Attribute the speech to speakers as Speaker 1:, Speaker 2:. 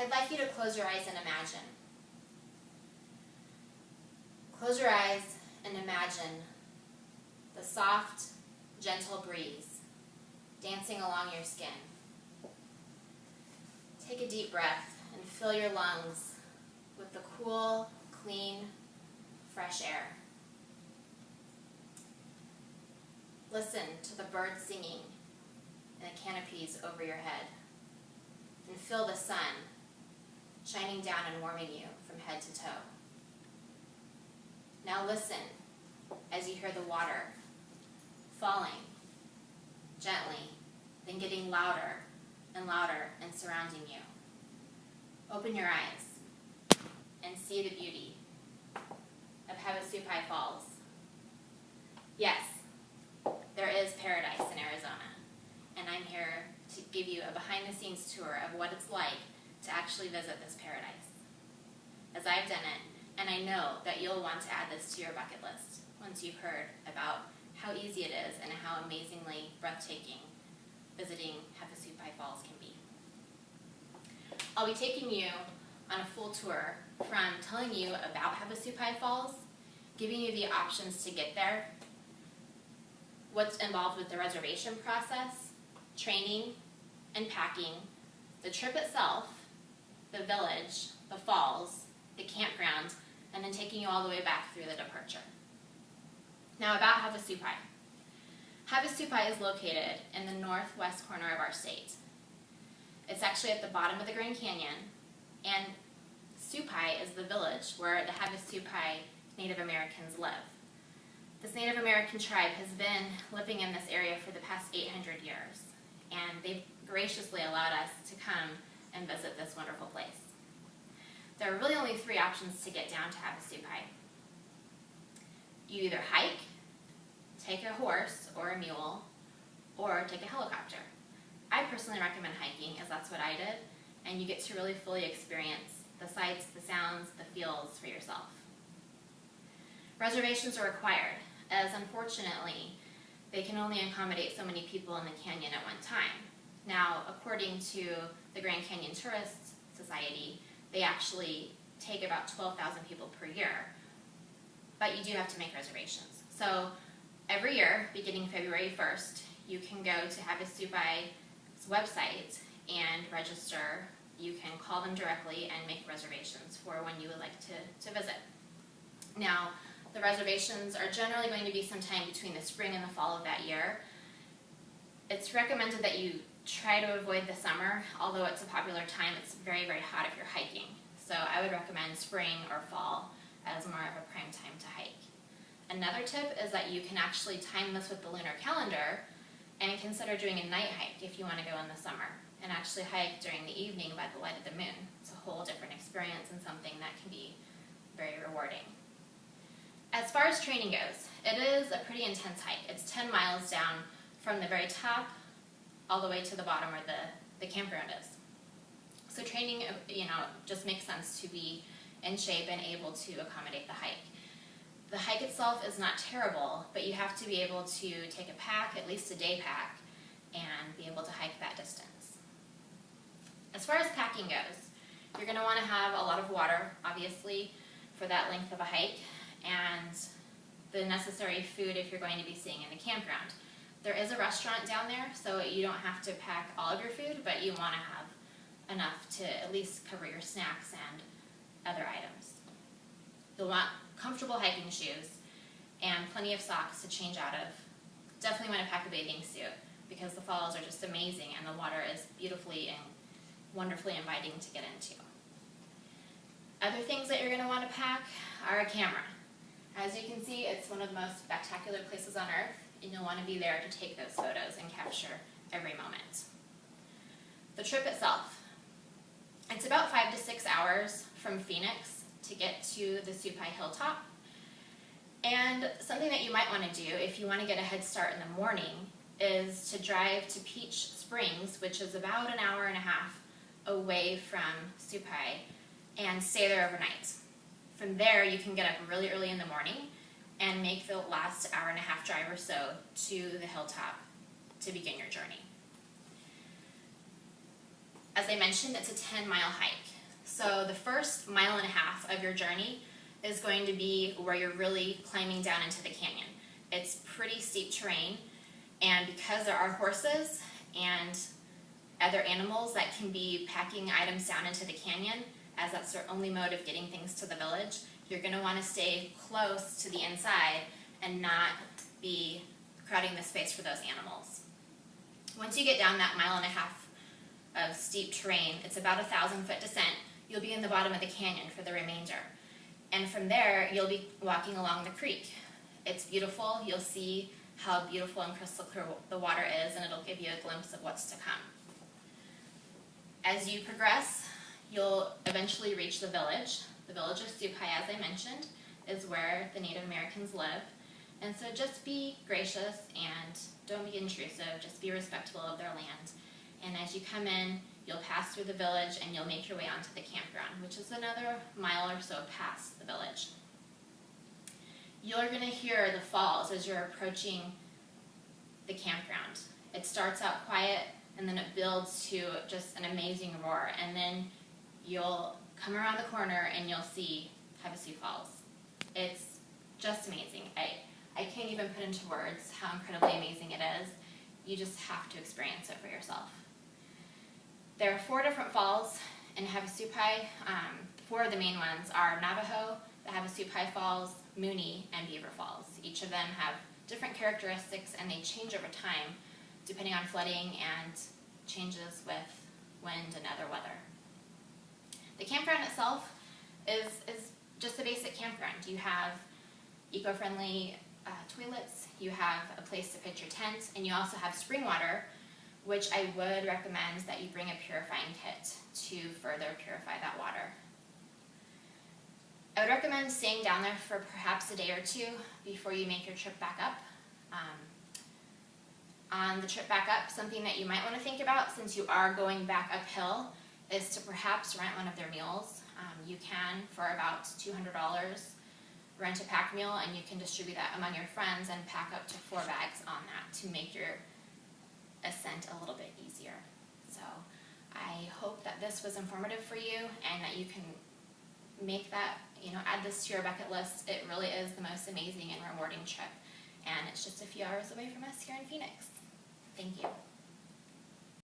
Speaker 1: I'd like you to close your eyes and imagine. Close your eyes and imagine the soft, gentle breeze dancing along your skin. Take a deep breath and fill your lungs with the cool, clean, fresh air. Listen to the birds singing in the canopies over your head, and feel the sun shining down and warming you from head to toe. Now listen as you hear the water falling gently, then getting louder and louder and surrounding you. Open your eyes and see the beauty of Havasupai Falls. Yes, there is paradise in Arizona, and I'm here to give you a behind-the-scenes tour of what it's like to actually visit this paradise, as I've done it, and I know that you'll want to add this to your bucket list once you've heard about how easy it is and how amazingly breathtaking visiting Havasupai Falls can be. I'll be taking you on a full tour from telling you about Havasupai Falls, giving you the options to get there, what's involved with the reservation process, training and packing, the trip itself, the village, the falls, the campground, and then taking you all the way back through the departure. Now about Havasupai. Havasupai is located in the northwest corner of our state. It's actually at the bottom of the Grand Canyon, and Supai is the village where the Havasupai Native Americans live. This Native American tribe has been living in this area for the past 800 years, and they've graciously allowed us to come and visit this wonderful place. There are really only 3 options to get down to Havasupai. You either hike, take a horse or a mule, or take a helicopter. I personally recommend hiking, as that's what I did, and you get to really fully experience the sights, the sounds, the feels for yourself. Reservations are required, as unfortunately, they can only accommodate so many people in the canyon at one time. Now, according to the Grand Canyon Tourist Society, they actually take about 12,000 people per year, but you do have to make reservations. So every year, beginning February 1st, you can go to Havasupai's website and register. You can call them directly and make reservations for when you would like to visit. Now, the reservations are generally going to be sometime between the spring and the fall of that year. It's recommended that you try to avoid the summer, although it's a popular time. It's very, very hot if you're hiking. So I would recommend spring or fall as more of a prime time to hike. Another tip is that you can actually time this with the lunar calendar and consider doing a night hike if you want to go in the summer, and actually hike during the evening by the light of the moon. It's a whole different experience and something that can be very rewarding. As far as training goes, it is a pretty intense hike. It's 10 miles down from the very top all the way to the bottom where the campground is. So training, just makes sense to be in shape and able to accommodate the hike. The hike itself is not terrible, but you have to be able to take a pack, at least a day pack, and be able to hike that distance. As far as packing goes, you're going to want to have a lot of water, obviously, for that length of a hike, and the necessary food if you're going to be staying in the campground. There is a restaurant down there, so you don't have to pack all of your food, but you want to have enough to at least cover your snacks and other items. You'll want comfortable hiking shoes and plenty of socks to change out of. Definitely want to pack a bathing suit because the falls are just amazing and the water is beautifully and wonderfully inviting to get into. Other things that you're going to want to pack are a camera. As you can see, it's one of the most spectacular places on earth, and you'll want to be there to take those photos and capture every moment. The trip itself, it's about 5 to 6 hours from Phoenix to get to the Supai hilltop. And something that you might want to do if you want to get a head start in the morning is to drive to Peach Springs, which is about an hour and a half away from Supai, and stay there overnight. From there, you can get up really early in the morning and make the last hour and a half drive or so to the hilltop to begin your journey. As I mentioned, it's a 10-mile hike. So the first 1.5 miles of your journey is going to be where you're really climbing down into the canyon. It's pretty steep terrain, and because there are horses and other animals that can be packing items down into the canyon, as that's their only mode of getting things to the village, you're going to want to stay close to the inside and not be crowding the space for those animals. Once you get down that 1.5 miles of steep terrain, it's about 1,000-foot descent, you'll be in the bottom of the canyon for the remainder. And from there, you'll be walking along the creek. It's beautiful. You'll see how beautiful and crystal clear the water is, and it'll give you a glimpse of what's to come. As you progress, you'll eventually reach the village. The village of Supai, as I mentioned, is where the Native Americans live. And so just be gracious and don't be intrusive. Just be respectful of their land. And as you come in, you'll pass through the village and you'll make your way onto the campground, which is another mile or so past the village. You're going to hear the falls as you're approaching the campground. It starts out quiet and then it builds to just an amazing roar, and then you'll come around the corner and you'll see Havasupai Falls. It's just amazing. I can't even put into words how incredibly amazing it is. You just have to experience it for yourself. There are 4 different falls in Havasupai. 4 of the main ones are Navajo, the Havasupai Falls, Mooney, and Beaver Falls. Each of them have different characteristics and they change over time depending on flooding and changes with wind and other weather. The campground itself is just a basic campground. You have eco-friendly toilets, you have a place to pitch your tent, and you also have spring water, which I would recommend that you bring a purifying kit to further purify that water. I would recommend staying down there for perhaps a day or 2 before you make your trip back up. On the trip back up, something that you might want to think about, since you are going back uphill, is to perhaps rent one of their meals. You can, for about $200, rent a pack meal, and you can distribute that among your friends and pack up to 4 bags on that to make your ascent a little bit easier. So I hope that this was informative for you and that you can make that, add this to your bucket list. It really is the most amazing and rewarding trip, and it's just a few hours away from us here in Phoenix. Thank you.